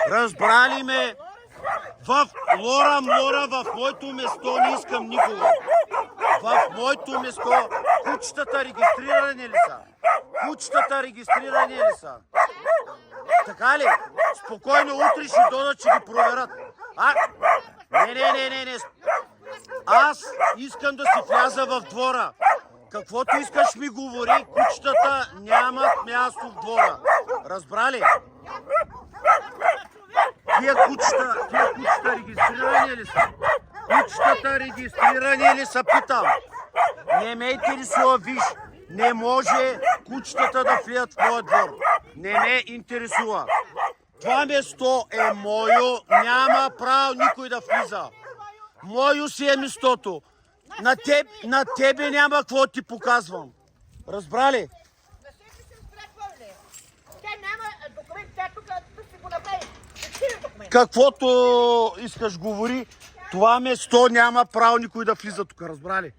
Разбрали ме? В Лора, в моето место не искам никого. В моето место кучетата регистрирани ли са? Кучетата регистрирани ли са? Така ли? Спокойно, утре ще дойдат, че ги проверят. Не. Аз искам да си вляза в двора. Каквото искаш ми говори, кучетата нямат място в двора. Разбрали? Тия кучета регистрирани ли са? Кучетата регистрирани ли са, питам? Не ме интересува, виж, не може кучетата да влият в моя двор. Не ме интересува. Това место е мое, няма право никой да влиза. Мое си е местото. На тебе няма какво ти показвам. Разбрали? Каквото искаш говори, това место няма право никой да влиза тук. Разбрали?